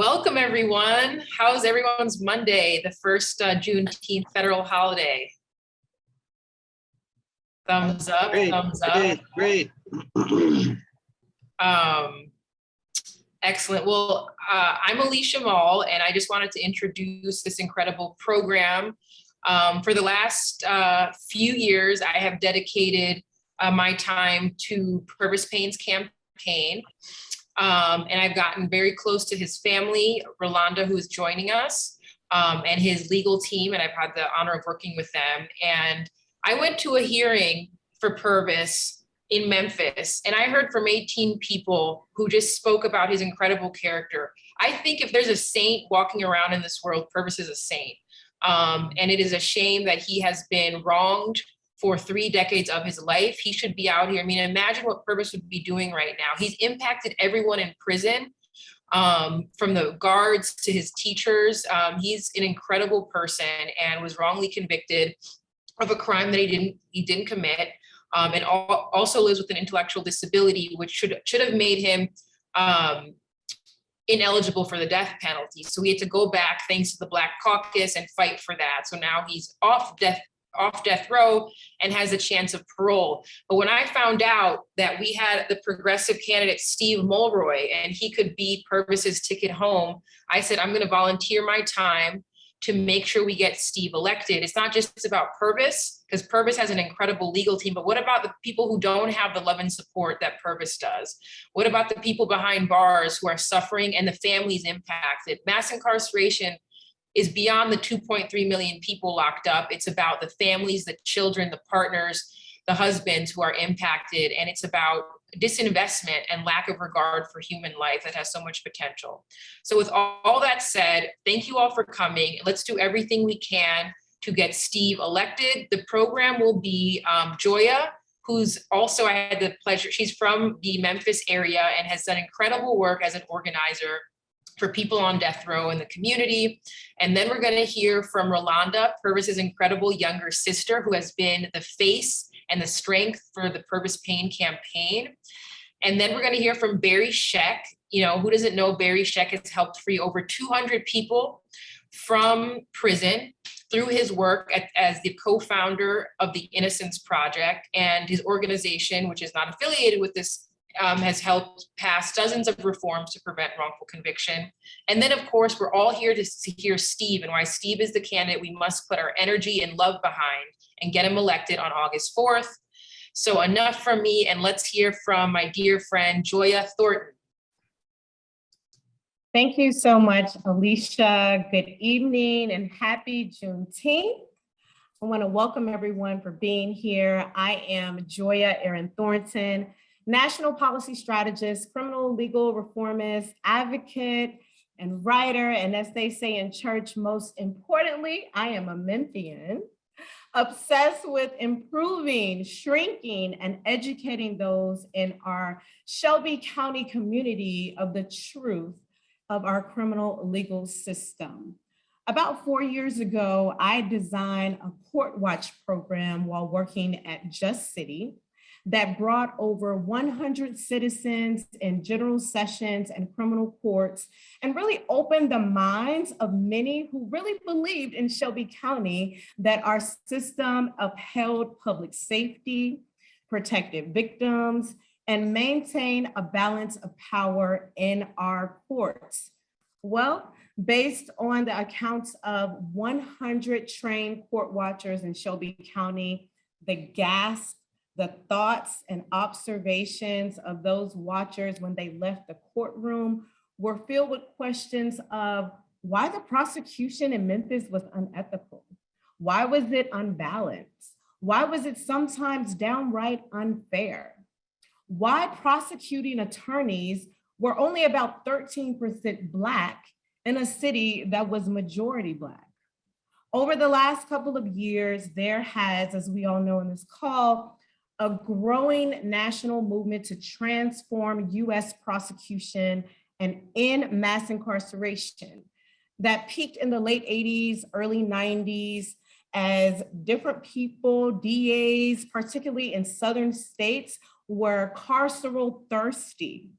Welcome, everyone. How's everyone's Monday, the first Juneteenth federal holiday? Thumbs up, Great, thumbs up. great. Excellent. Well, I'm Alicia Mall, and I just wanted to introduce this incredible program. For the last few years, I have dedicated my time to Pervis Payne's campaign. And I've gotten very close to his family, Rolanda, who is joining us, and his legal team, and I've had the honor of working with them. And I went to a hearing for Pervis in Memphis, and I heard from 18 people who just spoke about his incredible character. I think if there's a saint walking around in this world, Pervis is a saint. And it is a shame that he has been wronged for 3 decades of his life. He should be out here. I mean, imagine what Pervis would be doing right now. He's impacted everyone in prison, from the guards to his teachers. He's an incredible person and was wrongly convicted of a crime that he didn't commit, and also lives with an intellectual disability, which should have made him ineligible for the death penalty. So he had to go back thanks to the Black Caucus and fight for that. So now he's off death row and has a chance of parole. But when I found out that we had the progressive candidate, Steve Mulroy, and he could be Pervis's ticket home, I said, I'm going to volunteer my time to make sure we get Steve elected. It's not just about Pervis, because Pervis has an incredible legal team, but what about the people who don't have the love and support that Pervis does? What about the people behind bars who are suffering and the families impacted? Mass incarceration is beyond the 2.3 million people locked up. It's about the families, the children, the partners, the husbands who are impacted. And it's about disinvestment and lack of regard for human life that has so much potential. So with all that said, thank you all for coming. Let's do everything we can to get Steve elected. The program will be Joya, who's also, I had the pleasure, she's from the Memphis area and has done incredible work as an organizer for people on death row in the community. And then we're going to hear from Rolanda, Pervis's incredible younger sister, who has been the face and the strength for the Pervis Payne campaign. And then we're going to hear from Barry Scheck. You know, who doesn't know Barry Scheck has helped free over 200 people from prison through his work as the co-founder of the Innocence Project, and his organization, which is not affiliated with this, has helped pass dozens of reforms to prevent wrongful conviction. And then, of course, we're all here to hear Steve, and why Steve is the candidate we must put our energy and love behind and get him elected on August 4th. So enough from me, and let's hear from my dear friend, Joya Thornton. Thank you so much, Alicia. Good evening and happy Juneteenth. I want to welcome everyone for being here. I am Joya Erin Thornton, national policy strategist, criminal legal reformist, advocate, and writer. And as they say in church, most importantly, I am a Memphian, obsessed with improving, shrinking, and educating those in our Shelby County community of the truth of our criminal legal system. About 4 years ago, I designed a court watch program while working at Just City that brought over 100 citizens in general sessions and criminal courts and really opened the minds of many who really believed in Shelby County that our system upheld public safety, protected victims, and maintained a balance of power in our courts. Well, based on the accounts of 100 trained court watchers in Shelby County, the gasp, the thoughts and observations of those watchers when they left the courtroom were filled with questions of why the prosecution in Memphis was unethical. Why was it unbalanced? Why was it sometimes downright unfair? Why prosecuting attorneys were only about 13% Black in a city that was majority Black. Over the last couple of years, there has, as we all know in this call, a growing national movement to transform US prosecution and end mass incarceration that peaked in the late 80s, early 90s, as different people, DAs, particularly in southern states, were carceral thirsty.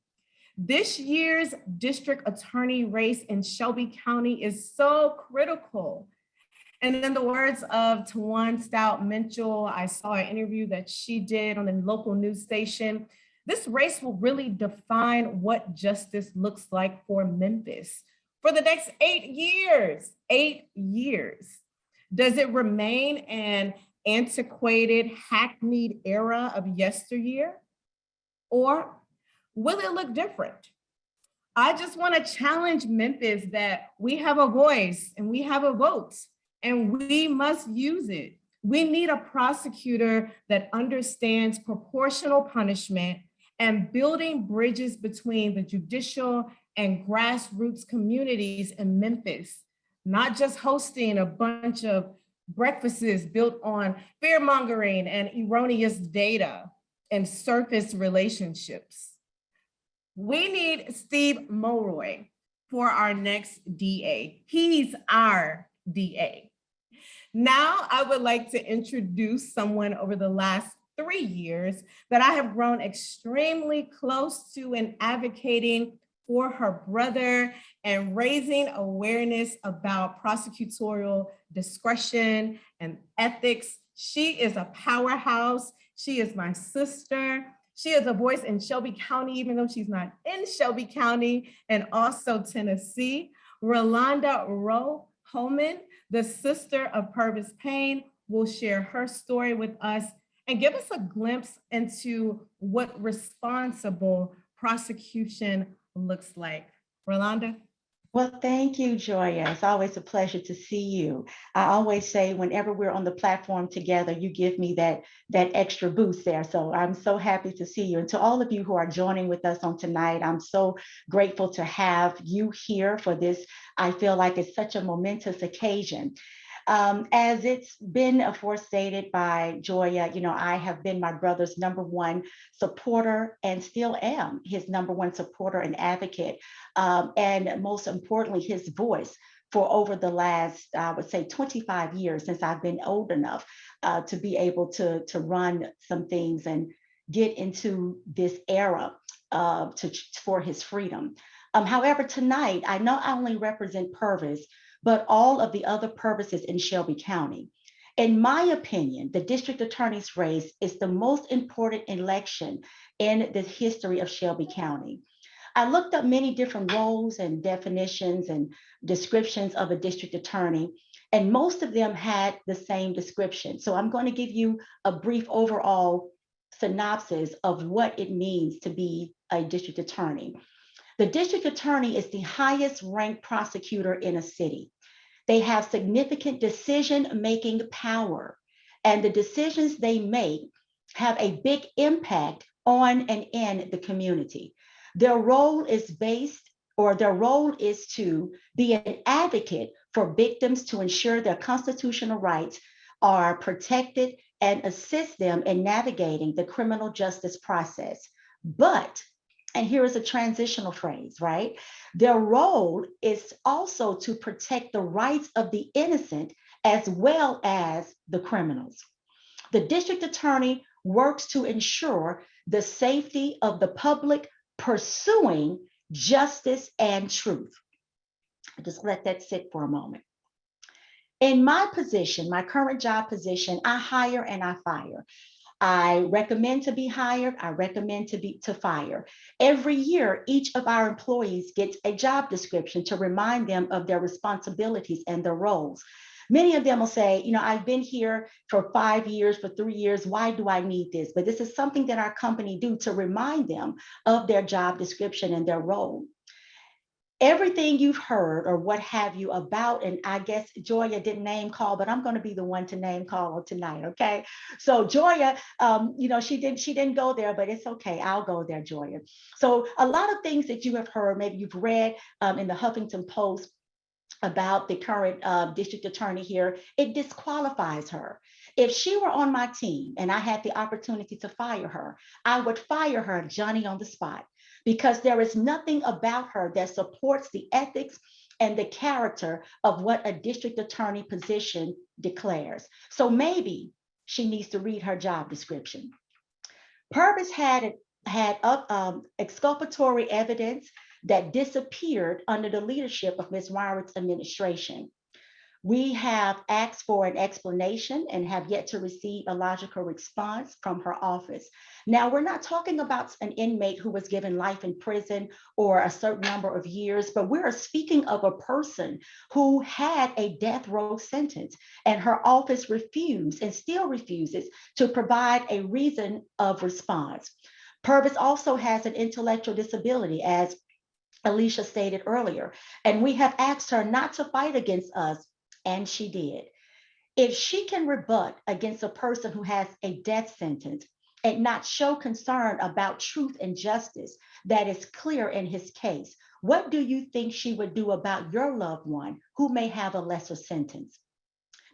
This year's district attorney race in Shelby County is so critical. And in the words of Tawan Stout Mitchell, I saw an interview that she did on the local news station. This race will really define what justice looks like for Memphis for the next 8 years. 8 years. Does it remain an antiquated, hackneyed era of yesteryear? Or will it look different? I just want to challenge Memphis that we have a voice and we have a vote, and we must use it. We need a prosecutor that understands proportional punishment and building bridges between the judicial and grassroots communities in Memphis, not just hosting a bunch of breakfasts built on fear mongering and erroneous data and surface relationships. We need Steve Mulroy for our next DA. He's our DA. Now, I would like to introduce someone over the last 3 years that I have grown extremely close to in advocating for her brother and raising awareness about prosecutorial discretion and ethics. She is a powerhouse. She is my sister. She is a voice in Shelby County, even though she's not in Shelby County, and also Tennessee. Rolanda Holman, the sister of Pervis Payne, will share her story with us and give us a glimpse into what responsible prosecution looks like. Rolanda? Well, thank you, Joya. It's always a pleasure to see you. I always say whenever we're on the platform together, you give me that extra boost there. So I'm so happy to see you. And to all of you who are joining with us on tonight, I'm so grateful to have you here for this. I feel like it's such a momentous occasion. As it's been aforestated by Joya, I have been my brother's #1 supporter and still am his #1 supporter and advocate. And most importantly, his voice for over the last, I would say 25 years since I've been old enough to be able to run some things and get into this era for his freedom. However, tonight, I not only represent Pervis, but all of the other purposes in Shelby County. In my opinion, the district attorney's race is the most important election in the history of Shelby County. I looked up many different roles and definitions and descriptions of a district attorney, and most of them had the same description. So I'm going to give you a brief overall synopsis of what it means to be a district attorney. The district attorney is the highest ranked prosecutor in a city. They have significant decision-making power, and the decisions they make have a big impact on and in the community. Their role is to be an advocate for victims to ensure their constitutional rights are protected and assist them in navigating the criminal justice process. But, and here is a transitional phrase, right? Their role is also to protect the rights of the innocent as well as the criminals. The district attorney works to ensure the safety of the public pursuing justice and truth. Just let that sit for a moment. In my position, my current job position, I hire and I fire. I recommend to be hired. I recommend to fire. Every year, each of our employees gets a job description to remind them of their responsibilities and their roles. Many of them will say, I've been here for 5 years, for 3 years. Why do I need this? But this is something that our company do to remind them of their job description and their role. Everything you've heard or what have you about, and I guess Joya didn't name call, but I'm going to be the one to name call tonight, okay? So Joya, she didn't go there, but it's okay. I'll go there, Joya. So a lot of things that you have heard, maybe you've read in the Huffington Post about the current district attorney here, it disqualifies her. If she were on my team and I had the opportunity to fire her, I would fire her Johnny on the spot, because there is nothing about her that supports the ethics and the character of what a district attorney position declares. So maybe she needs to read her job description. Pervis had had exculpatory evidence that disappeared under the leadership of Ms. Wyrick's administration. We have asked for an explanation and have yet to receive a logical response from her office. Now, we're not talking about an inmate who was given life in prison or a certain number of years, but we're speaking of a person who had a death row sentence, and her office refused and still refuses to provide a reason of response. Pervis also has an intellectual disability, as Alicia stated earlier, and we have asked her not to fight against us, and she did. If she can rebut against a person who has a death sentence and not show concern about truth and justice that is clear in his case, what do you think she would do about your loved one who may have a lesser sentence?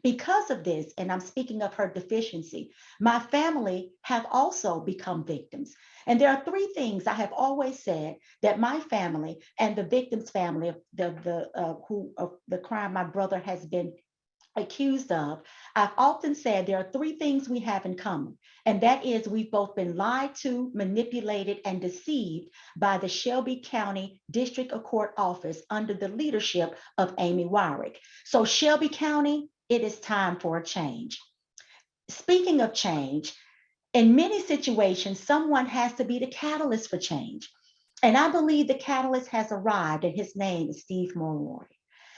Because of this, and I'm speaking of her deficiency, my family have also become victims. And there are three things I have always said that my family and the victim's family of the crime my brother has been accused of, I've often said there are three things we have in common. And that is we've both been lied to, manipulated, and deceived by the Shelby County District Court Office under the leadership of Amy Wyrick. So Shelby County, it is time for a change. Speaking of change, in many situations, someone has to be the catalyst for change. And I believe the catalyst has arrived, and his name is Steve Mulroy.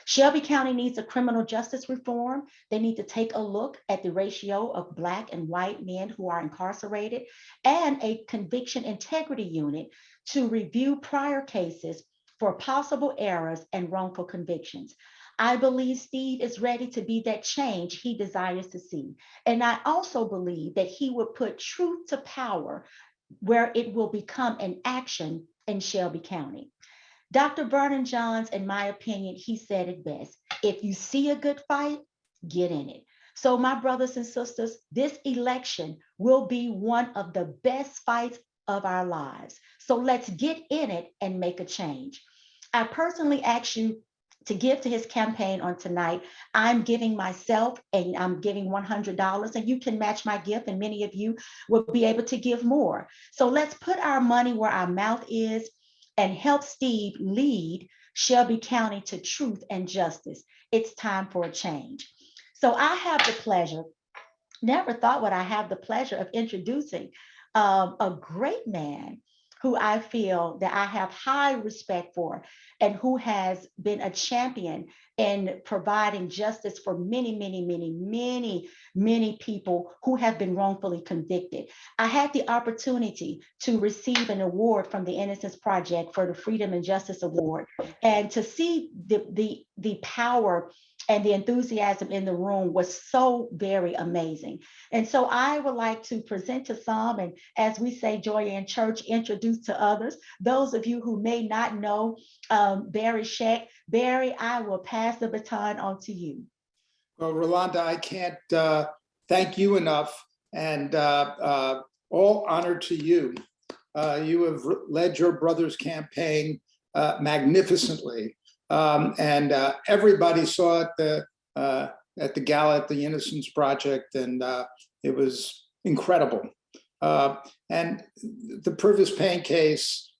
Shelby County needs a criminal justice reform. They need to take a look at the ratio of Black and white men who are incarcerated, and a conviction integrity unit to review prior cases for possible errors and wrongful convictions. I believe Steve is ready to be that change he desires to see. And I also believe that he would put truth to power where it will become an action in Shelby County. Dr. Vernon Johns, in my opinion, he said it best. If you see a good fight, get in it. So my brothers and sisters, this election will be one of the best fights of our lives. So let's get in it and make a change. I personally ask you to give to his campaign on tonight. I'm giving myself, and I'm giving $100, and you can match my gift, and many of you will be able to give more. So let's put our money where our mouth is and help Steve lead Shelby County to truth and justice. It's time for a change. So I have the pleasure, never thought would I have the pleasure of introducing a great man who I feel that I have high respect for, and who has been a champion in providing justice for many, many, many, many, many people who have been wrongfully convicted. I had the opportunity to receive an award from the Innocence Project for the Freedom and Justice Award, and to see the power and the enthusiasm in the room was so very amazing. And so I would like to present to some, and as we say, Joy in church, introduce to others. Those of you who may not know Barry Scheck, Barry, I will pass the baton on to you. Well, Rolanda, I can't thank you enough, and all honor to you. You have led your brother's campaign magnificently. And everybody saw it at the gala at the Innocence Project, and it was incredible. And the Pervis Payne case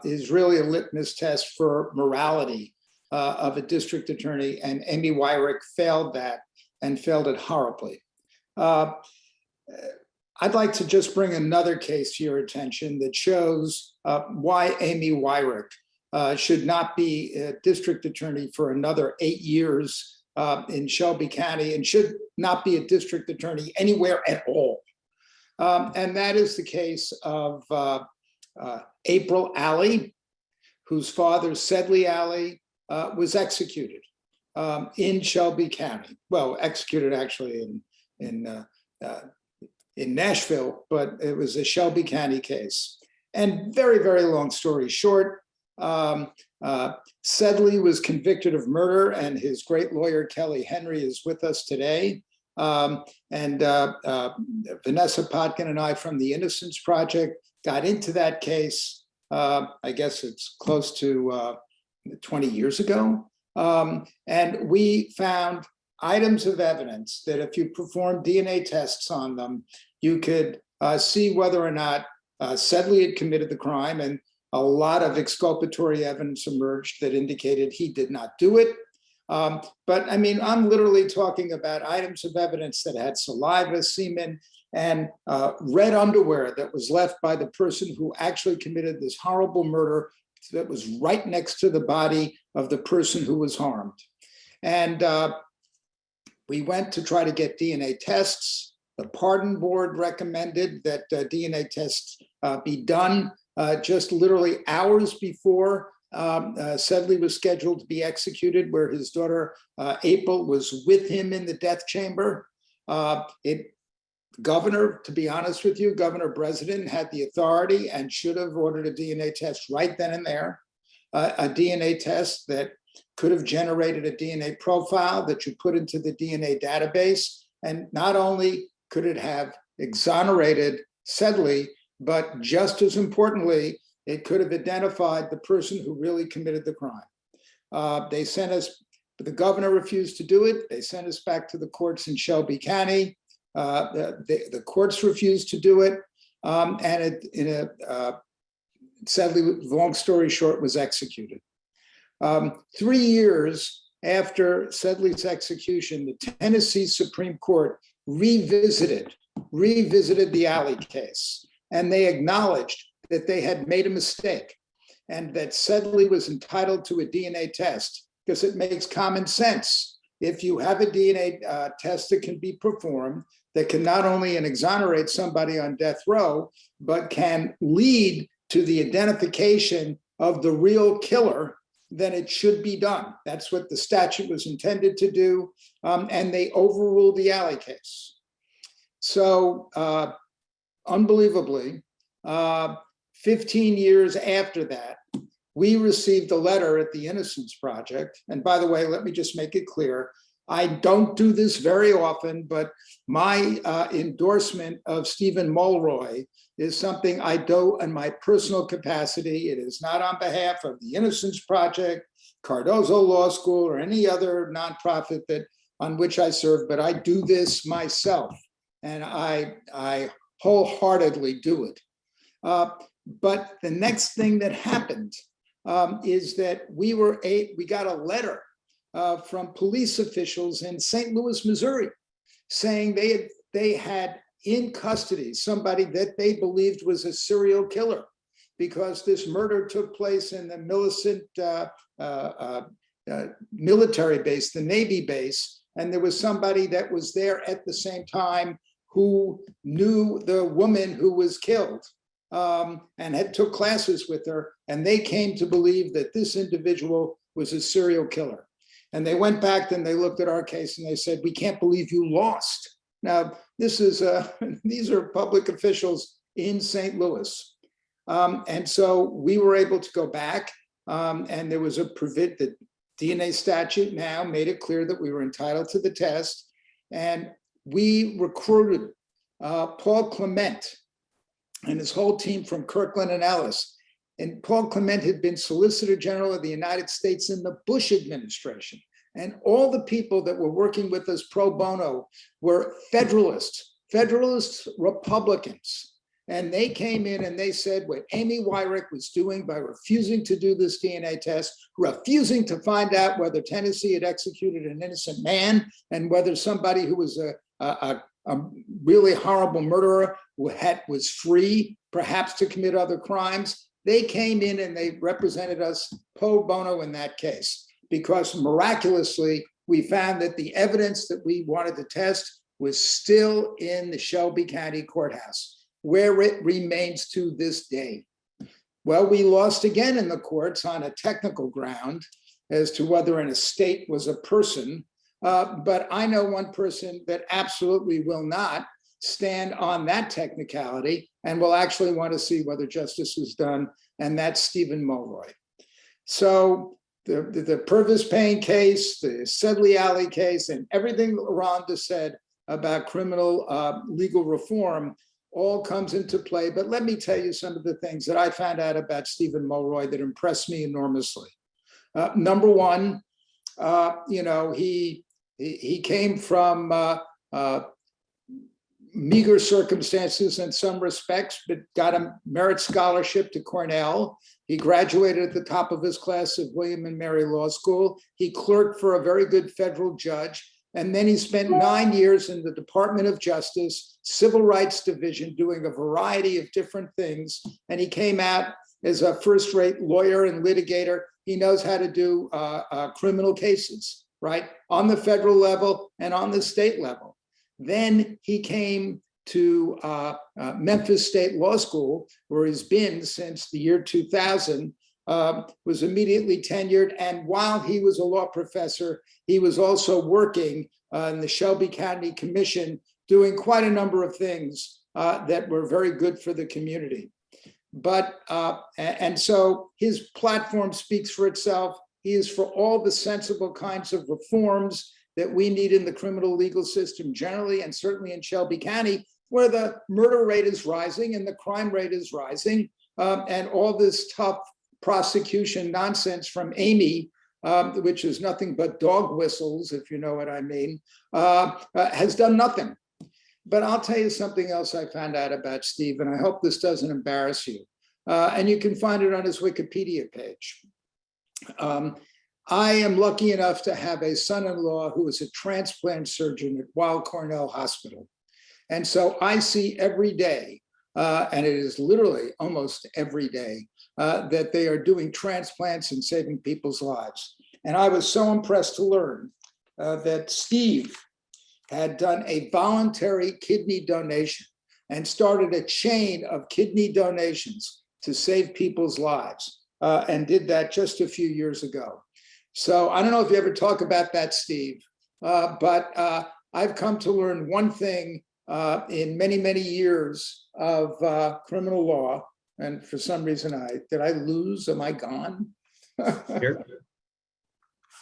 is really a litmus test for morality of a district attorney, and Amy Wyrick failed that, and failed it horribly. I'd like to just bring another case to your attention that shows why Amy Wyrick should not be a district attorney for another 8 years in Shelby County, and should not be a district attorney anywhere at all. And that is the case of April Alley, whose father, Sedley Alley, was executed in Shelby County. Well, executed actually in Nashville, but it was a Shelby County case. And very, very long story short, Sedley was convicted of murder, and his great lawyer, Kelly Henry, is with us today. And Vanessa Potkin and I from the Innocence Project got into that case, I guess it's close to 20 years ago. And we found items of evidence that if you perform DNA tests on them, you could see whether or not Sedley had committed the crime, and a lot of exculpatory evidence emerged that indicated he did not do it. But I mean, I'm literally talking about items of evidence that had saliva, semen, and red underwear that was left by the person who actually committed this horrible murder that was right next to the body of the person who was harmed. And we went to try to get DNA tests. The pardon board recommended that DNA tests be done just literally hours before Sedley was scheduled to be executed, where his daughter April was with him in the death chamber. Governor, to be honest with you, Governor Breslin had the authority and should have ordered a DNA test right then and there, a DNA test that could have generated a DNA profile that you put into the DNA database. And not only could it have exonerated Sedley, but just as importantly, it could have identified the person who really committed the crime. They sent us, the governor refused to do it. They sent us back to the courts in Shelby County. The courts refused to do it. Sadly, long story short, was executed. 3 years after Sedley's execution, the Tennessee Supreme Court revisited the Alley case, and they acknowledged that they had made a mistake and that Sedley was entitled to a DNA test because it makes common sense. If you have a DNA test that can be performed, that can not only exonerate somebody on death row, but can lead to the identification of the real killer, then it should be done. That's what the statute was intended to do, and they overruled the Alley case. So unbelievably, 15 years after that, we received a letter at the Innocence Project. And by the way, let me just make it clear, I don't do this very often, but my endorsement of Stephen Mulroy is something I do in my personal capacity. It is not on behalf of the Innocence Project, Cardozo Law School, or any other nonprofit on which I serve, but I do this myself, and I wholeheartedly do it. But the next thing that happened is that we got a letter from police officials in St. Louis, Missouri, saying they had in custody somebody that they believed was a serial killer, because this murder took place in the Millicent military base, the Navy base, and there was somebody that was there at the same time who knew the woman who was killed and had took classes with her, and they came to believe that this individual was a serial killer. And they went back and they looked at our case and they said, "We can't believe you lost." Now, this is these are public officials in St. Louis. And so we were able to go back, and there was the DNA statute now made it clear that we were entitled to the test. And we recruited Paul Clement and his whole team from Kirkland and Ellis. And Paul Clement had been Solicitor General of the United States in the Bush administration. And all the people that were working with us pro bono were Federalist Republicans. And they came in and they said what Amy Wyrick was doing by refusing to do this DNA test, refusing to find out whether Tennessee had executed an innocent man and whether somebody who was a really horrible murderer was free, perhaps to commit other crimes. They came in and they represented us pro bono in that case, because miraculously, we found that the evidence that we wanted to test was still in the Shelby County Courthouse, where it remains to this day. Well, we lost again in the courts on a technical ground as to whether an estate was a person, but I know one person that absolutely will not stand on that technicality and will actually want to see whether justice was done, and that's Stephen Mulroy. So the Pervis Payne case, the Sedley Alley case, and everything Rolanda said about criminal legal reform all comes into play. But let me tell you some of the things that I found out about Stephen Mulroy that impressed me enormously. Number one, he came from meager circumstances in some respects, but got a merit scholarship to Cornell. He graduated at the top of his class of William and Mary Law School. He clerked for a very good federal judge. And then he spent 9 years in the Department of Justice, Civil Rights Division, doing a variety of different things. And he came out as a first-rate lawyer and litigator. He knows how to do criminal cases, right? On the federal level and on the state level. Then he came to Memphis State Law School, where he's been since the year 2000, was immediately tenured. And while he was a law professor, he was also working in the Shelby County Commission, doing quite a number of things that were very good for the community. But, and so his platform speaks for itself. He is for all the sensible kinds of reforms that we need in the criminal legal system generally, and certainly in Shelby County, where the murder rate is rising and the crime rate is rising, and all this tough prosecution nonsense from Amy, which is nothing but dog whistles, if you know what I mean, has done nothing. But I'll tell you something else I found out about Steve, and I hope this doesn't embarrass you. And you can find it on his Wikipedia page. I am lucky enough to have a son-in-law who is a transplant surgeon at Weill Cornell Hospital. And so I see every day, and it is literally almost every day, that they are doing transplants and saving people's lives. And I was so impressed to learn that Steve had done a voluntary kidney donation and started a chain of kidney donations to save people's lives, and did that just a few years ago. So I don't know if you ever talk about that, Steve, but I've come to learn one thing in many, many years of criminal law. And for some reason, did I lose? Am I gone?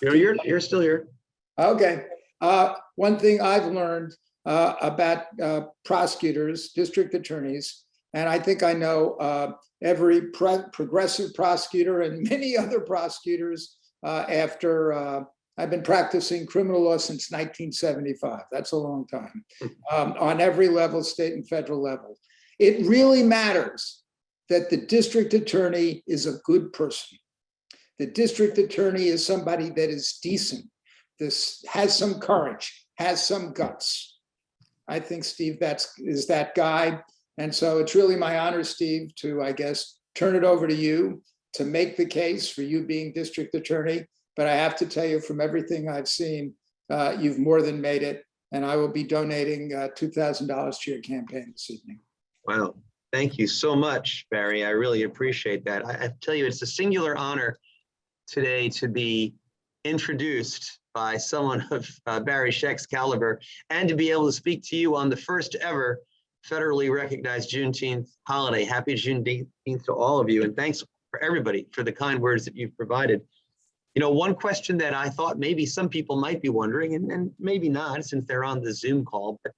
You're still here. Okay. One thing I've learned about prosecutors, district attorneys, and I think I know every progressive prosecutor and many other prosecutors after I've been practicing criminal law since 1975. That's a long time, on every level, state and federal level. It really matters that the district attorney is a good person. The district attorney is somebody that is decent, this has some courage, has some guts. I think Steve is that guy. And so it's really my honor, Steve, to, I guess, turn it over to you to make the case for you being district attorney. But I have to tell you, from everything I've seen, you've more than made it. And I will be donating $2,000 to your campaign this evening. Wow. Thank you so much, Barry. I really appreciate that. I tell you, it's a singular honor today to be introduced by someone of Barry Scheck's caliber, and to be able to speak to you on the first ever federally recognized Juneteenth holiday. Happy Juneteenth to all of you, and thanks for everybody for the kind words that you've provided. You know, one question that I thought maybe some people might be wondering, and maybe not since they're on the Zoom call, but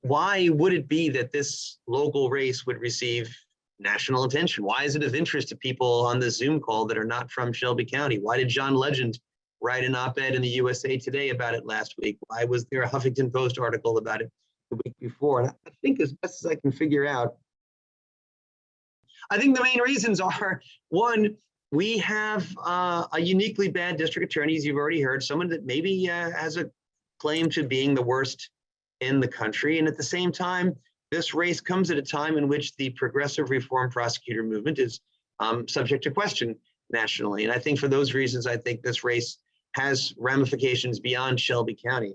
why would it be that this local race would receive national attention? Why is it of interest to people on the Zoom call that are not from Shelby County? Why did John Legend write an op-ed in the USA Today about it last week? Why was there a Huffington Post article about it the week before? And I think, as best as I can figure out, I think the main reasons are, one, we have a uniquely bad district attorney, as you've already heard, someone that maybe has a claim to being the worst in the country. And at the same time, this race comes at a time in which the progressive reform prosecutor movement is subject to question nationally. And I think for those reasons, I think this race has ramifications beyond Shelby County.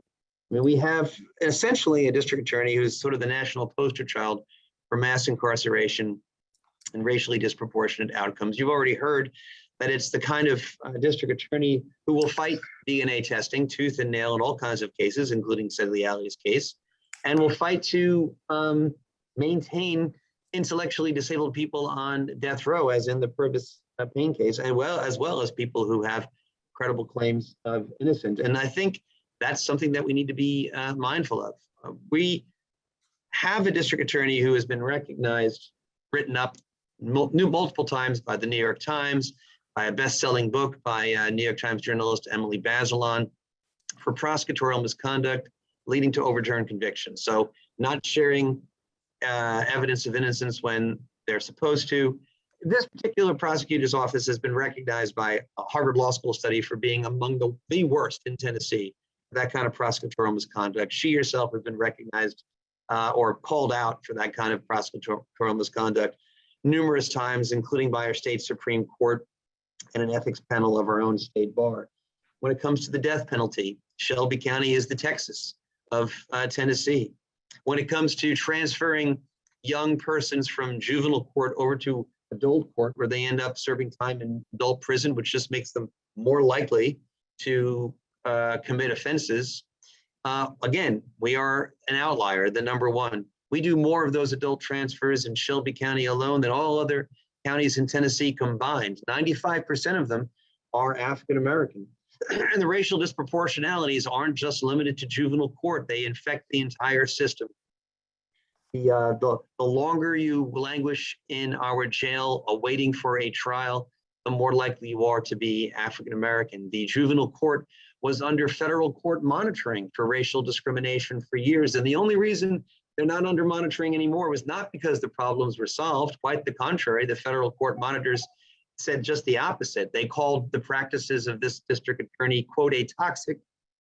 I mean, we have essentially a district attorney who's sort of the national poster child for mass incarceration and racially disproportionate outcomes. You've already heard that it's the kind of district attorney who will fight DNA testing tooth and nail in all kinds of cases, including Sedley Alley's case, and will fight to maintain intellectually disabled people on death row, as in the Pervis Payne case, as well as people who have credible claims of innocence. And I think that's something that we need to be mindful of. We have a district attorney who has been recognized, written up multiple times by the New York Times, by a best-selling book by New York Times journalist Emily Bazelon, for prosecutorial misconduct leading to overturned convictions. So not sharing evidence of innocence when they're supposed to. This particular prosecutor's office has been recognized by a Harvard Law School study for being among the worst in Tennessee, that kind of prosecutorial misconduct. She herself has been recognized or called out for that kind of prosecutorial misconduct numerous times, including by our state Supreme Court and an ethics panel of our own state bar. When it comes to the death penalty, Shelby County is the Texas of Tennessee. When it comes to transferring young persons from juvenile court over to adult court, where they end up serving time in adult prison, which just makes them more likely to commit offenses. Again, we are an outlier, the number one. We do more of those adult transfers in Shelby County alone than all other counties in Tennessee combined. 95% of them are African-American. And the racial disproportionalities aren't just limited to juvenile court. They infect the entire system. The longer you languish in our jail awaiting for a trial, the more likely you are to be African-American. The juvenile court was under federal court monitoring for racial discrimination for years. And the only reason they're not under monitoring anymore was not because the problems were solved. Quite the contrary, the federal court monitors said just the opposite. They called the practices of this district attorney, quote, a toxic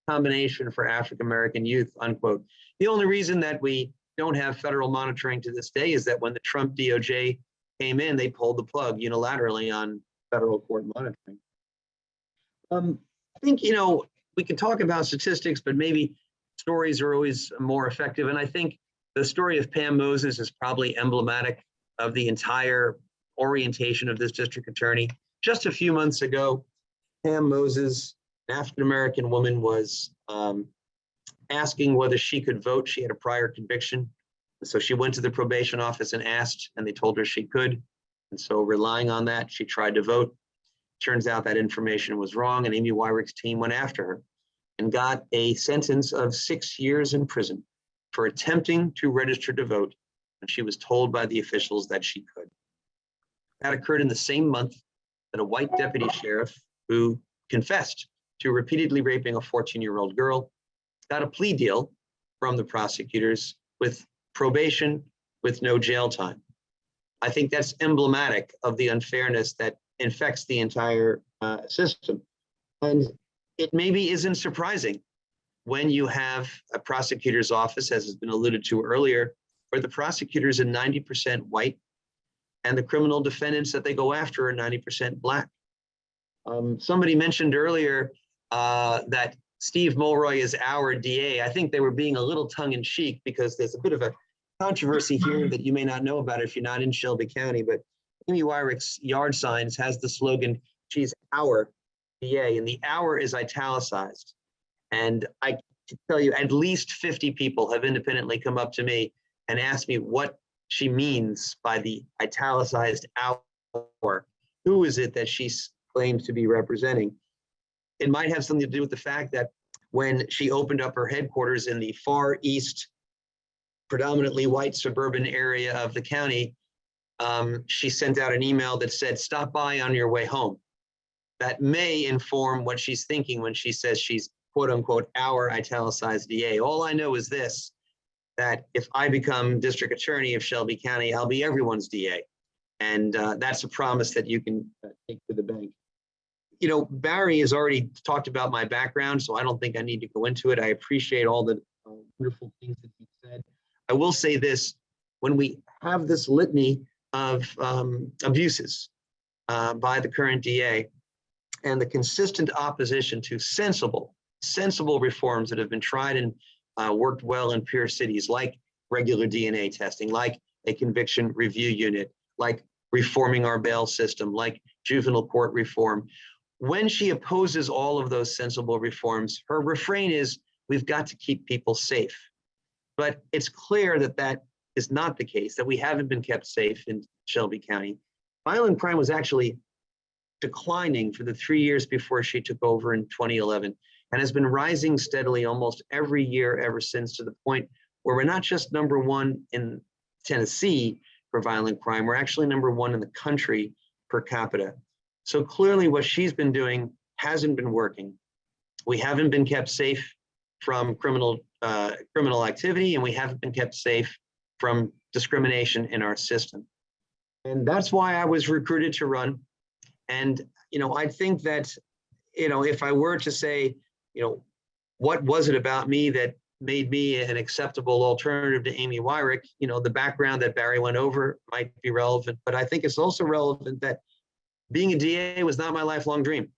combination for African-American youth, unquote. The only reason that we don't have federal monitoring to this day is that when the Trump DOJ came in, they pulled the plug unilaterally on federal court monitoring. I think, we can talk about statistics, but maybe stories are always more effective. And I think the story of Pam Moses is probably emblematic of the entire orientation of this district attorney. Just a few months ago, Pam Moses, an African-American woman, was asking whether she could vote. She had a prior conviction. So she went to the probation office and asked, and they told her she could. And so relying on that, she tried to vote. Turns out that information was wrong, and Amy Wyrick's team went after her and got a sentence of 6 years in prison for attempting to register to vote. And she was told by the officials that she could. That occurred in the same month that a white deputy sheriff who confessed to repeatedly raping a 14-year-old girl got a plea deal from the prosecutors with probation with no jail time. I think that's emblematic of the unfairness that infects the entire system. And it maybe isn't surprising when you have a prosecutor's office, as has been alluded to earlier, where the prosecutors are 90% white and the criminal defendants that they go after are 90% Black. Somebody mentioned earlier that Steve Mulroy is our DA. I think they were being a little tongue-in-cheek because there's a bit of a controversy here that you may not know about if you're not in Shelby County, but Amy Wyrick's yard signs has the slogan, she's our DA, and the "our" is italicized. And I can tell you at least 50 people have independently come up to me and asked me what she means by the italicized "our." Who is it that she claims to be representing? It might have something to do with the fact that when she opened up her headquarters in the far east, predominantly white suburban area of the county, she sent out an email that said, "Stop by on your way home." That may inform what she's thinking when she says she's, quote unquote, our italicized DA. All I know is this, that if I become district attorney of Shelby County, I'll be everyone's DA. And that's a promise that you can take to the bank. Barry has already talked about my background, so I don't think I need to go into it. I appreciate all the wonderful things that he said. I will say this, when we have this litany of abuses by the current DA and the consistent opposition to sensible reforms that have been tried and worked well in peer cities, like regular DNA testing, like a conviction review unit, like reforming our bail system, like juvenile court reform. When she opposes all of those sensible reforms, her refrain is, we've got to keep people safe. But it's clear that that is not the case, that we haven't been kept safe in Shelby County. Violent crime was actually declining for the 3 years before she took over in 2011 and has been rising steadily almost every year ever since, to the point where we're not just number one in Tennessee for violent crime, we're actually number one in the country per capita. So clearly what she's been doing hasn't been working. We haven't been kept safe from criminal criminal activity, and we haven't been kept safe from discrimination in our system. And that's why I was recruited to run. And, I think that, if I were to say, what was it about me that made me an acceptable alternative to Amy Wyrick, the background that Barry went over might be relevant, but I think it's also relevant that being a DA was not my lifelong dream.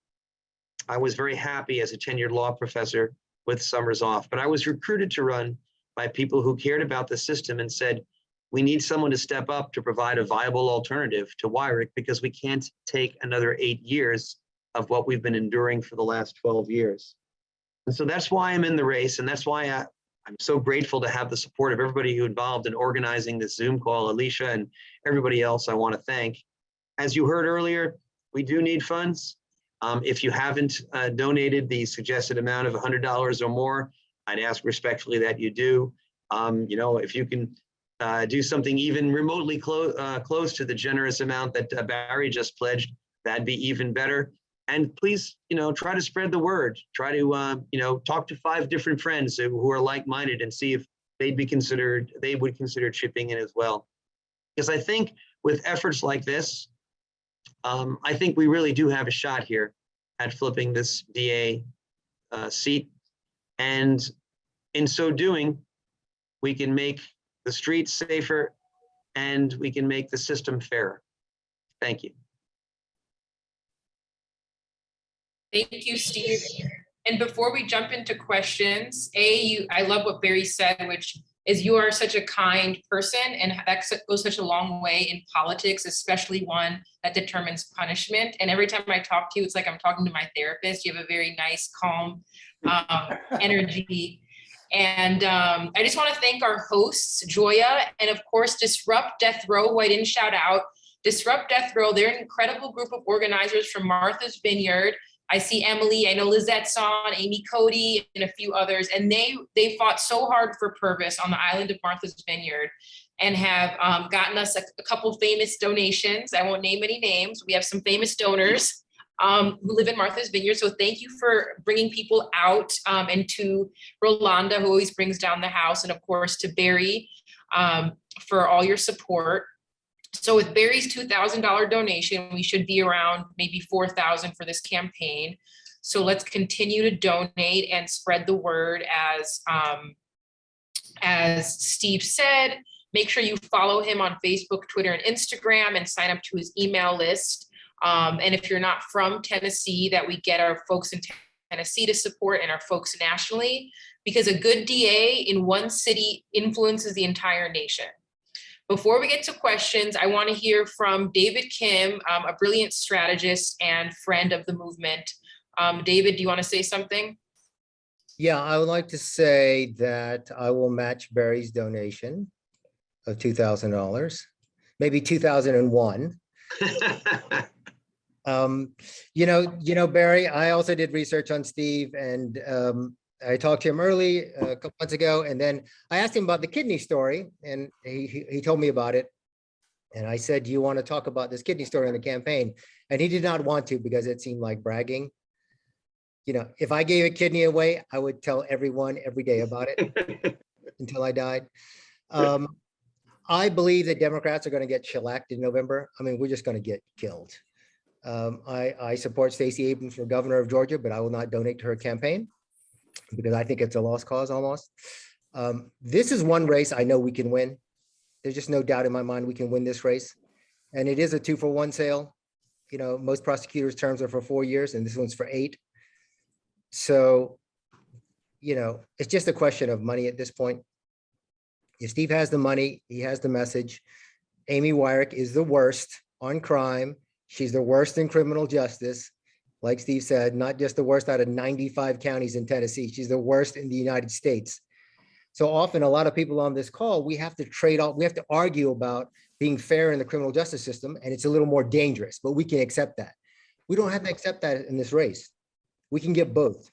I was very happy as a tenured law professor with summers off, but I was recruited to run by people who cared about the system and said, we need someone to step up to provide a viable alternative to Wyrick because we can't take another 8 years of what we've been enduring for the last 12 years. And so that's why I'm in the race. And that's why I'm so grateful to have the support of everybody who involved in organizing this Zoom call, Alicia and everybody else I want to thank. As you heard earlier, we do need funds. If you haven't donated the suggested amount of $100 or more, I'd ask respectfully that you do. If you can do something even remotely close to the generous amount that Barry just pledged, that'd be even better. And please, try to spread the word. Try to, talk to 5 different friends who are like-minded and see if they would consider chipping in as well. Because I think with efforts like this, I think we really do have a shot here at flipping this DA seat. And in so doing, we can make the streets safer and we can make the system fairer. Thank you. Thank you, Steve. And before we jump into questions, I love what Barry said, which is you are such a kind person, and that goes such a long way in politics, especially one that determines punishment. And every time I talk to you, it's like I'm talking to my therapist. You have a very nice, calm energy. And I just want to thank our hosts, Joya, and of course, Disrupt Death Row, who I didn't shout out. Disrupt Death Row, they're an incredible group of organizers from Martha's Vineyard. I see Emily, I know Lizette's on, Amy Cody, and a few others, and they fought so hard for Pervis on the island of Martha's Vineyard and have gotten us a couple famous donations. I won't name any names. We have some famous donors who live in Martha's Vineyard. So thank you for bringing people out, and to Rolanda, who always brings down the house, and of course to Barry for all your support. So with Barry's $2,000 donation, we should be around maybe $4,000 for this campaign. So let's continue to donate and spread the word. As Steve said, make sure you follow him on Facebook, Twitter, and Instagram, and sign up to his email list. And if you're not from Tennessee, that we get our folks in Tennessee to support and our folks nationally, because a good DA in one city influences the entire nation. Before we get to questions, I want to hear from David Kim, a brilliant strategist and friend of the movement. David, do you want to say something? Yeah, I would like to say that I will match Barry's donation of $2,000, maybe 2001. Barry, I also did research on Steve, and I talked to him early a couple months ago, and then I asked him about the kidney story, and he told me about it. And I said, do you want to talk about this kidney story on the campaign? And he did not want to because it seemed like bragging. If I gave a kidney away, I would tell everyone every day about it until I died. I believe that Democrats are going to get shellacked in November. I mean, we're just going to get killed. I support Stacey Abrams for governor of Georgia, but I will not donate to her campaign, because I think it's a lost cause almost. This is one race I know we can win. There's just no doubt in my mind we can win this race. And it is a 2-for-1 sale. Most prosecutors' terms are for 4 years, and this one's for 8. So, it's just a question of money at this point. If Steve has the money, he has the message. Amy Wyrick is the worst on crime. She's the worst in criminal justice. Like Steve said, not just the worst out of 95 counties in Tennessee. She's the worst in the United States. So often, a lot of people on this call, we have to trade off. We have to argue about being fair in the criminal justice system, and it's a little more dangerous, but we can accept that. We don't have to accept that in this race. We can get both,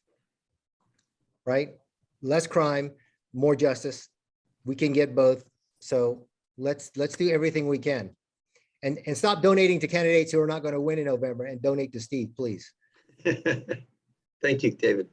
right? Less crime, more justice. We can get both. So let's do everything we can. And stop donating to candidates who are not going to win in November, and donate to Steve, please. Thank you, David.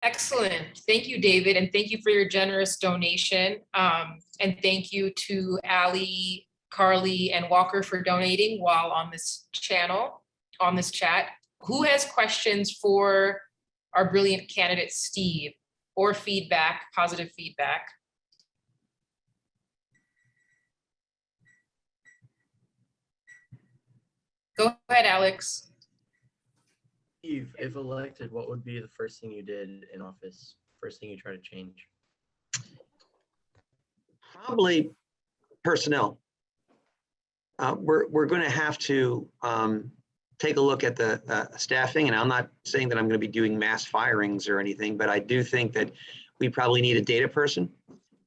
Excellent. Thank you, David, and thank you for your generous donation. And thank you to Ali, Carly, and Walker for donating while on this channel, on this chat. Who has questions for our brilliant candidate, Steve, or feedback, positive feedback? Go ahead, Alex. Steve, if elected, what would be the first thing you did in office? First thing you try to change? Probably personnel. We're going to have to take a look at the staffing, and I'm not saying that I'm going to be doing mass firings or anything, but I do think that we probably need a data person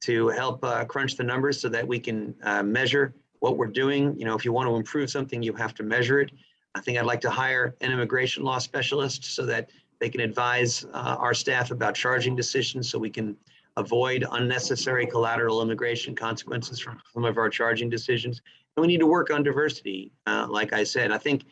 to help crunch the numbers so that we can measure what we're doing. You know, if you want to improve something, you have to measure it. I think I'd like to hire an immigration law specialist so that they can advise our staff about charging decisions so we can avoid unnecessary collateral immigration consequences from some of our charging decisions. And we need to work on diversity. Like I said, I think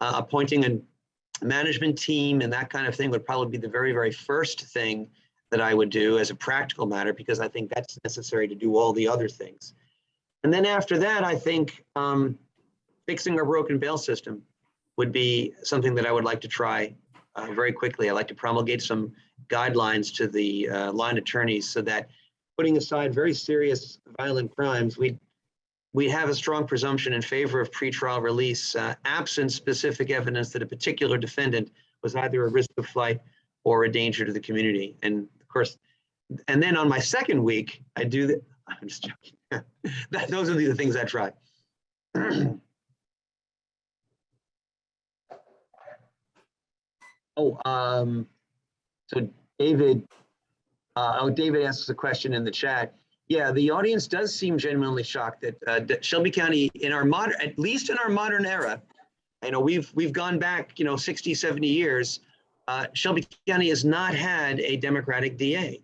appointing a management team and that kind of thing would probably be the very, very first thing that I would do as a practical matter, because I think that's necessary to do all the other things. And then after that, I think fixing our broken bail system would be something that I would like to try very quickly. I'd like to promulgate some guidelines to the line attorneys so that, putting aside very serious violent crimes, we have a strong presumption in favor of pretrial release, absent specific evidence that a particular defendant was either a risk of flight or a danger to the community. And of course, and then on my second week, I do that. I'm just joking. Those are the things I try. So David, David asks a question in the chat. Yeah, the audience does seem genuinely shocked that Shelby County, in our modern, at least in our modern era, you know, we've gone back, you know, 60, 70 years. Shelby County has not had a Democratic DA,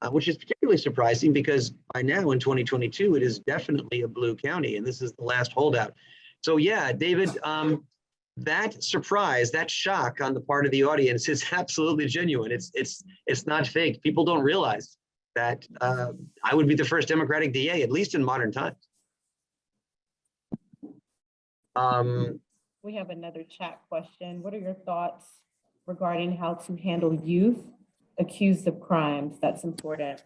which is particularly surprising because by now in 2022, it is definitely a blue county, and this is the last holdout. So yeah, David, that surprise, that shock on the part of the audience is absolutely genuine. It's not fake. People don't realize that I would be the first Democratic DA, at least in modern times. We have another chat question. What are your thoughts regarding how to handle youth accused of crimes? That's important.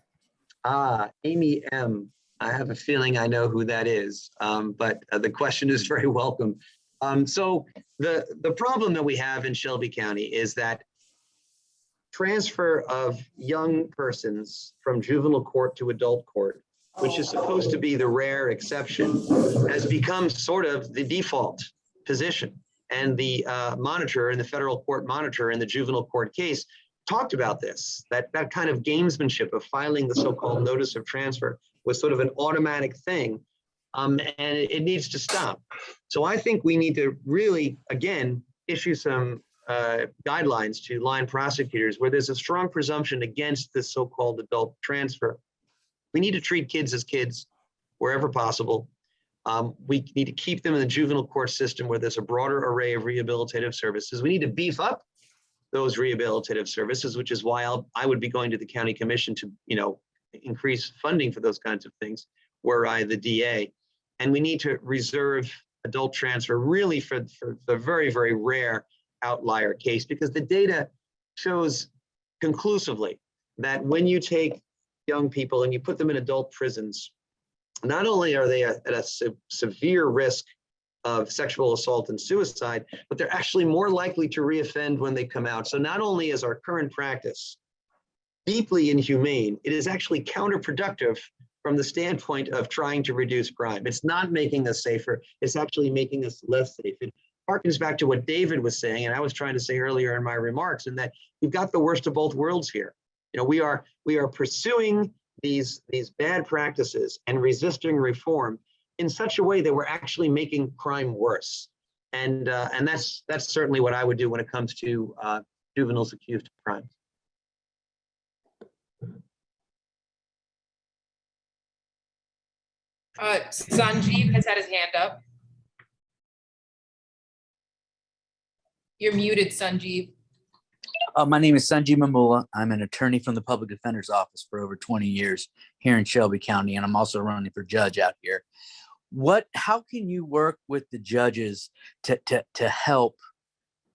Amy M. I have a feeling I know who that is, but the question is very welcome. So the problem that we have in Shelby County is that transfer of young persons from juvenile court to adult court, which is supposed to be the rare exception, has become sort of the default position. And the monitor and the federal court monitor in the juvenile court case talked about this, that kind of gamesmanship of filing the so-called notice of transfer was sort of an automatic thing. And it needs to stop. So I think we need to really, again, issue some guidelines to line prosecutors where there's a strong presumption against this so-called adult transfer. We need to treat kids as kids wherever possible. We need to keep them in the juvenile court system where there's a broader array of rehabilitative services. We need to beef up those rehabilitative services, which is why I would be going to the county commission to, you know, increase funding for those kinds of things were I the DA. And we need to reserve adult transfer really for the very, very rare outlier case, because the data shows conclusively that when you take young people and you put them in adult prisons, not only are they at a severe risk of sexual assault and suicide, but they're actually more likely to reoffend when they come out. So not only is our current practice deeply inhumane, it is actually counterproductive from the standpoint of trying to reduce crime. It's not making us safer, it's actually making us less safe. It harkens back to what David was saying, and I was trying to say earlier in my remarks, in that we've got the worst of both worlds here. You know, we are pursuing these bad practices and resisting reform in such a way that we're actually making crime worse. And that's certainly what I would do when it comes to juveniles accused of crimes. Sanji has had his hand up. You're muted, Sanji. My name is Sanji M. I'm an attorney from the Public Defender's Office for over 20 years here in Shelby County, and I'm also running for judge out here. How can you work with the judges to help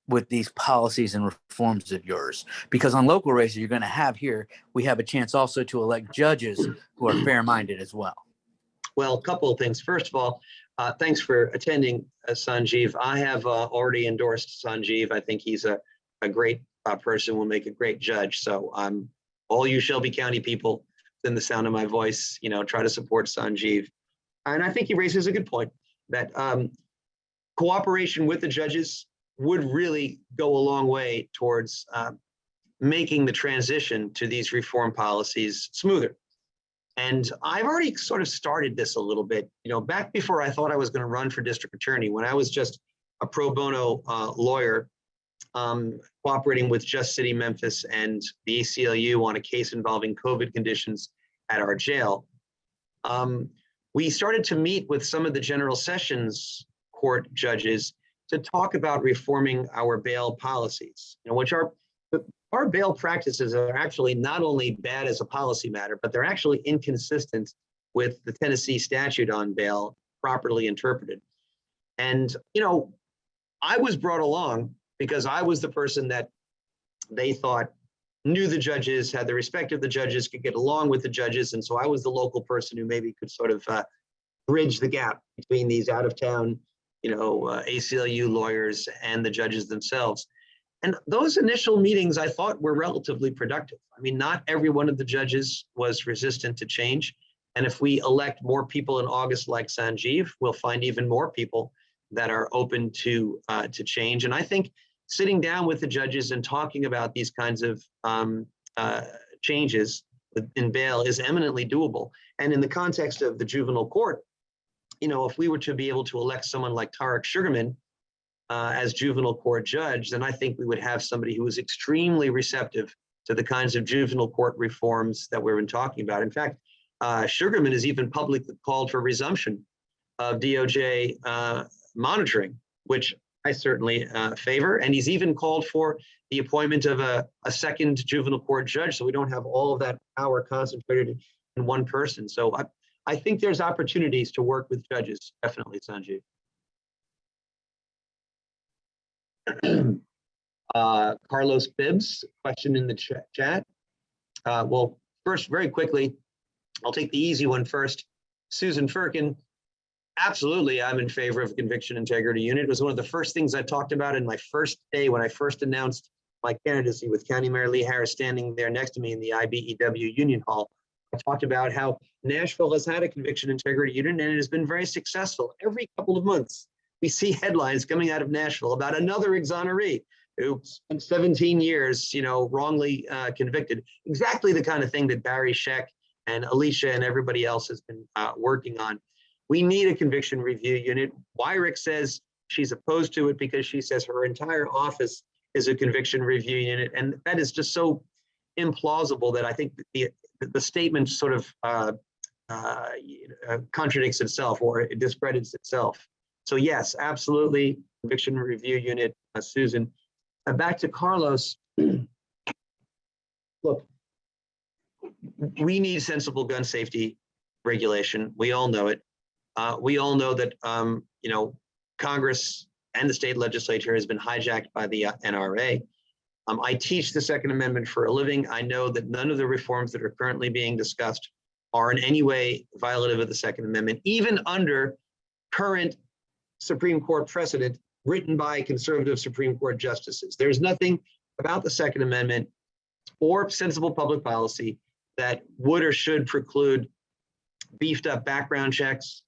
with these policies and reforms of yours? Because on local races you're going to have here, we have a chance also to elect judges who are fair-minded as well. Well, a couple of things. First of all, thanks for attending, Sanjeev. I have already endorsed Sanjeev. I think he's a great person, will make a great judge. So all you Shelby County people, within the sound of my voice, try to support Sanjeev. And I think he raises a good point that cooperation with the judges would really go a long way towards making the transition to these reform policies smoother. And I've already sort of started this a little bit, back before I thought I was going to run for district attorney, when I was just a pro bono lawyer, cooperating with Just City Memphis and the ACLU on a case involving COVID conditions at our jail. We started to meet with some of the General Sessions Court judges to talk about reforming our bail policies, which our bail practices are actually not only bad as a policy matter, but they're actually inconsistent with the Tennessee statute on bail properly interpreted. And, I was brought along because I was the person that they thought knew the judges, had the respect of the judges, could get along with the judges. And so I was the local person who maybe could sort of bridge the gap between these out of town, ACLU lawyers and the judges themselves. And those initial meetings I thought were relatively productive. I mean, not every one of the judges was resistant to change. And if we elect more people in August like Sanjeev, we'll find even more people that are open to change. And I think sitting down with the judges and talking about these kinds of changes in bail is eminently doable. And in the context of the juvenile court, if we were to be able to elect someone like Tarek Sugarman as juvenile court judge, then I think we would have somebody who is extremely receptive to the kinds of juvenile court reforms that we've been talking about. In fact, Sugarman has even publicly called for resumption of DOJ monitoring, which I certainly favor. And he's even called for the appointment of a second juvenile court judge, so we don't have all of that power concentrated in one person. So I think there's opportunities to work with judges, definitely, Sanjeev. Carlos Bibbs, question in the chat. Well, first, very quickly, I'll take the easy one first. Susan Firkin, absolutely, I'm in favor of conviction integrity unit. It was one of the first things I talked about in my first day when I first announced my candidacy with County Mayor Lee Harris standing there next to me in the IBEW Union Hall. I talked about how Nashville has had a conviction integrity unit and it has been very successful. Every couple of months, we see headlines coming out of Nashville about another exoneree who spent 17 years, wrongly convicted. Exactly the kind of thing that Barry Scheck and Alicia and everybody else has been working on. We need a conviction review unit. Wyrick says she's opposed to it because she says her entire office is a conviction review unit. And that is just so implausible that I think the statement sort of contradicts itself or it discredits itself. So yes, absolutely, conviction review unit, Susan. Back to Carlos. Look, we need sensible gun safety regulation. We all know it. We all know that Congress and the state legislature has been hijacked by the NRA. I teach the Second Amendment for a living. I know that none of the reforms that are currently being discussed are in any way violative of the Second Amendment, even under current Supreme Court precedent written by conservative Supreme Court justices. There's nothing about the Second Amendment or sensible public policy that would or should preclude beefed up background checks,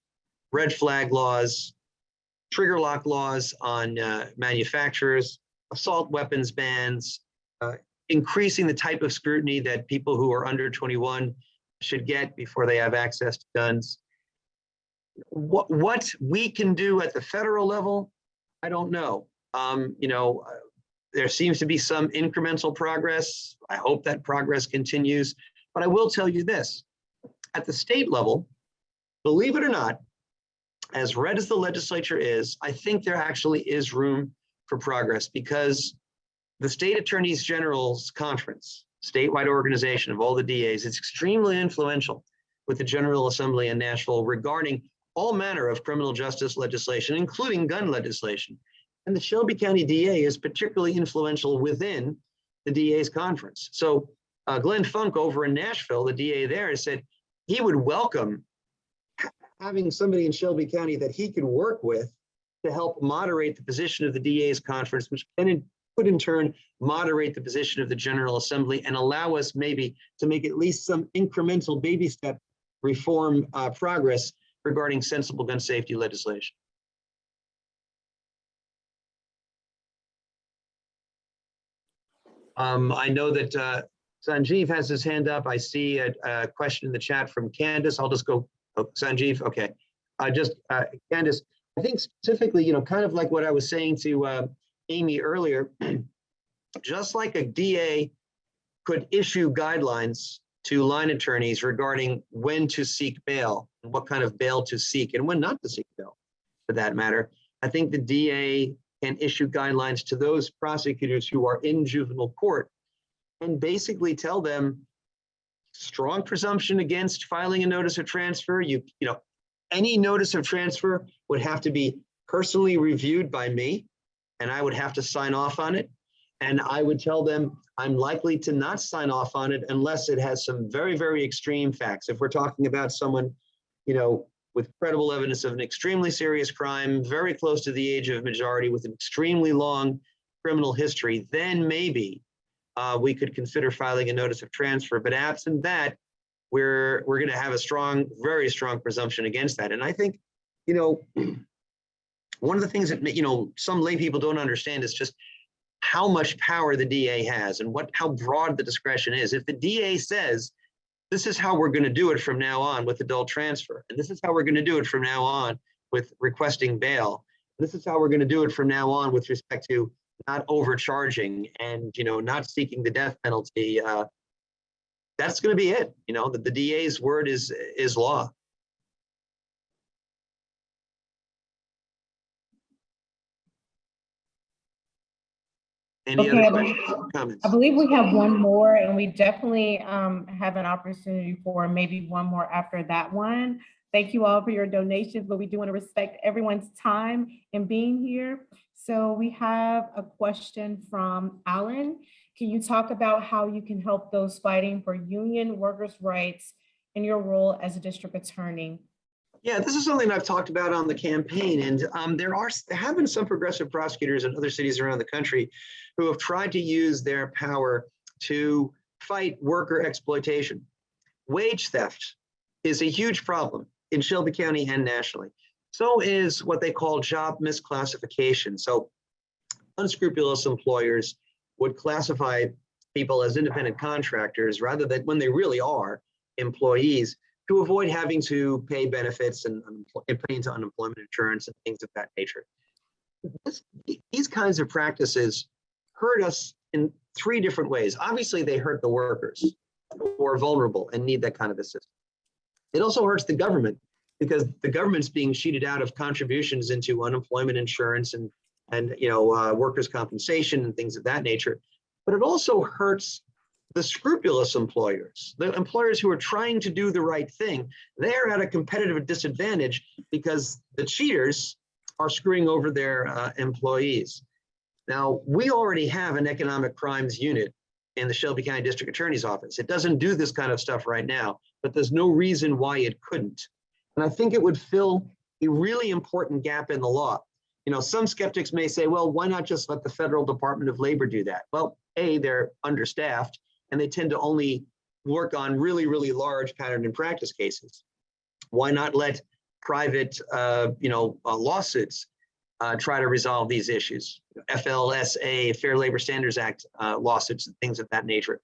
red flag laws, trigger lock laws on manufacturers, assault weapons bans, increasing the type of scrutiny that people who are under 21 should get before they have access to guns. What we can do at the federal level, I don't know. There seems to be some incremental progress. I hope that progress continues. But I will tell you this, at the state level, believe it or not, as red as the legislature is, I think there actually is room for progress because the State Attorneys General's Conference, statewide organization of all the DAs, is extremely influential with the General Assembly in Nashville regarding all manner of criminal justice legislation, including gun legislation. And the Shelby County DA is particularly influential within the DA's conference. So Glenn Funk over in Nashville, the DA there, said he would welcome having somebody in Shelby County that he could work with to help moderate the position of the DA's conference, which then could in turn moderate the position of the General Assembly and allow us maybe to make at least some incremental baby step reform progress regarding sensible gun safety legislation. I know that Sanjeev has his hand up. I see a question in the chat from Candace. I'll just go, oh, Sanjeev, okay. Candace, I think specifically, you know, kind of like what I was saying to Amy earlier, just like a DA could issue guidelines to line attorneys regarding when to seek bail, and what kind of bail to seek, and when not to seek bail, for that matter. I think the DA can issue guidelines to those prosecutors who are in juvenile court and basically tell them strong presumption against filing a notice of transfer. You know, any notice of transfer would have to be personally reviewed by me, and I would have to sign off on it. And I would tell them I'm likely to not sign off on it unless it has some very, very extreme facts. If we're talking about someone, you know, with credible evidence of an extremely serious crime, very close to the age of majority, with an extremely long criminal history, then maybe we could consider filing a notice of transfer. But absent that, we're going to have a strong, very strong presumption against that. And I think, you know, one of the things that, you know, some lay people don't understand is just how much power the DA has and how broad the discretion is. If the DA says, this is how we're going to do it from now on with adult transfer, and this is how we're going to do it from now on with requesting bail, this is how we're going to do it from now on with respect to not overcharging and, you know, not seeking the death penalty, that's going to be it. You know, the DA's word is law. Any Okay, other questions or comments? I believe we have one more, and we definitely have an opportunity for maybe one more after that one. Thank you all for your donations, but we do want to respect everyone's time in being here. So we have a question from Alan. Can you talk about how you can help those fighting for union workers' rights in your role as a district attorney? Yeah, this is something I've talked about on the campaign, and there have been some progressive prosecutors in other cities around the country who have tried to use their power to fight worker exploitation. Wage theft is a huge problem in Shelby County and nationally. So is what they call job misclassification. So unscrupulous employers would classify people as independent contractors rather than when they really are employees, to avoid having to pay benefits and pay into unemployment insurance and things of that nature. These kinds of practices hurt us in 3 different ways. Obviously, they hurt the workers who are vulnerable and need that kind of assistance. It also hurts the government because the government's being cheated out of contributions into unemployment insurance and you know, workers' compensation and things of that nature. But it also hurts the scrupulous employers, the employers who are trying to do the right thing. They're at a competitive disadvantage because the cheaters are screwing over their employees. Now, we already have an economic crimes unit in the Shelby County District Attorney's Office. It doesn't do this kind of stuff right now, but there's no reason why it couldn't. And I think it would fill a really important gap in the law. You know, some skeptics may say, well, why not just let the Federal Department of Labor do that? Well, A, they're understaffed, and they tend to only work on really, really large pattern and practice cases. Why not let private, lawsuits try to resolve these issues? FLSA, Fair Labor Standards Act lawsuits and things of that nature.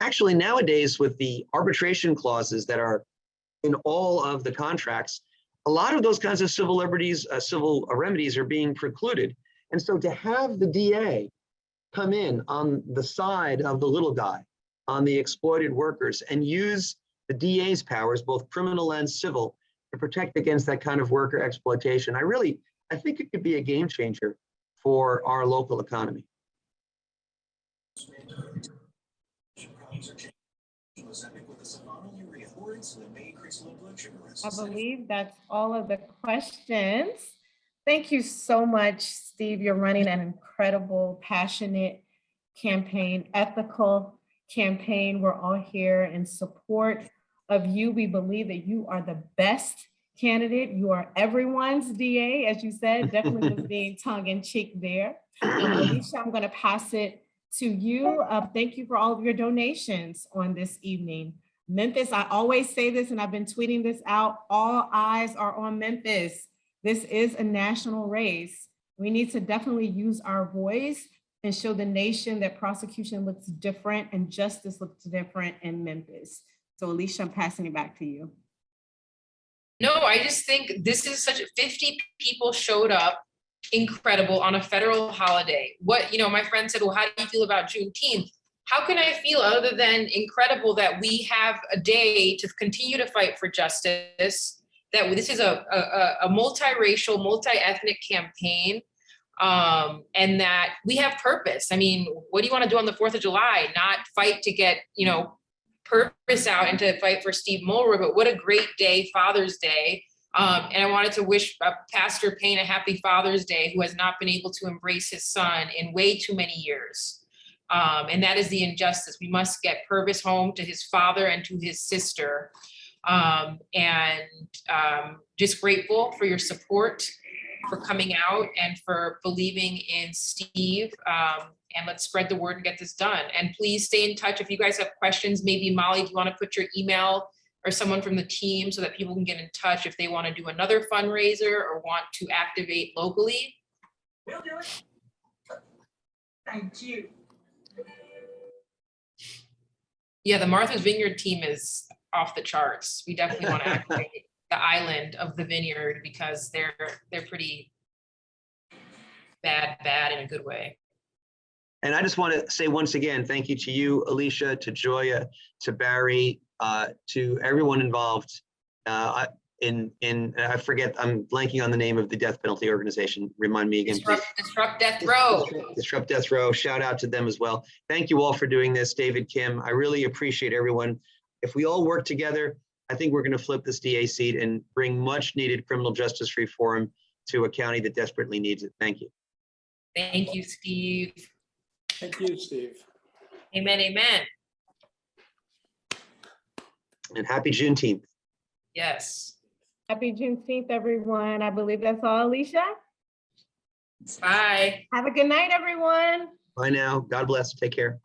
Actually, nowadays, with the arbitration clauses that are in all of the contracts, a lot of those kinds of civil remedies are being precluded. And so to have the DA come in on the side of the little guy, on the exploited workers, and use the DA's powers, both criminal and civil, to protect against that kind of worker exploitation, I think it could be a game changer for our local economy. I believe that's all of the questions. Thank you so much, Steve. You're running an incredible, passionate campaign, ethical campaign. We're all here in support of you. We believe that you are the best candidate. You are everyone's DA, as you said, definitely was being tongue in cheek there. Alicia, I'm going to pass it to you. Thank you for all of your donations on this evening. Memphis, I always say this, and I've been tweeting this out, all eyes are on Memphis. This is a national race. We need to definitely use our voice and show the nation that prosecution looks different and justice looks different in Memphis. So Alicia, I'm passing it back to you. No, I just think this is 50 people showed up, incredible, on a federal holiday. My friend said, well, how do you feel about Juneteenth? How can I feel other than incredible that we have a day to continue to fight for justice, that this is a multiracial, multi-ethnic campaign, and that we have purpose. I mean, what do you want to do on the 4th of July? Not fight to get, purpose out and to fight for Steve Mulroy, but what a great day, Father's Day. And I wanted to wish Pastor Payne a happy Father's Day, who has not been able to embrace his son in way too many years. And that is the injustice. We must get Pervis home to his father and to his sister. Just grateful for your support, for coming out, and for believing in Steve. And let's spread the word and get this done. And please stay in touch. If you guys have questions, maybe Molly, do you want to put your email or someone from the team so that people can get in touch if they want to do another fundraiser or want to activate locally? We'll do it. Thank you. Yeah, the Martha's Vineyard team is off the charts. We definitely want to activate the island of the vineyard because they're pretty bad in a good way. And I just want to say once again, thank you to you, Alicia, to Joya, to Barry, to everyone involved. I forget, I'm blanking on the name of the death penalty organization. Remind me again, please. Disrupt Death Row. Disrupt Death Row. Shout out to them as well. Thank you all for doing this, David, Kim. I really appreciate everyone. If we all work together, I think we're going to flip this DA seat and bring much needed criminal justice reform to a county that desperately needs it. Thank you. Thank you, Steve. Thank you, Steve. Amen, amen. And happy Juneteenth. Yes. Happy Juneteenth, everyone. I believe that's all, Alicia. Bye. Have a good night, everyone. Bye now. God bless. Take care.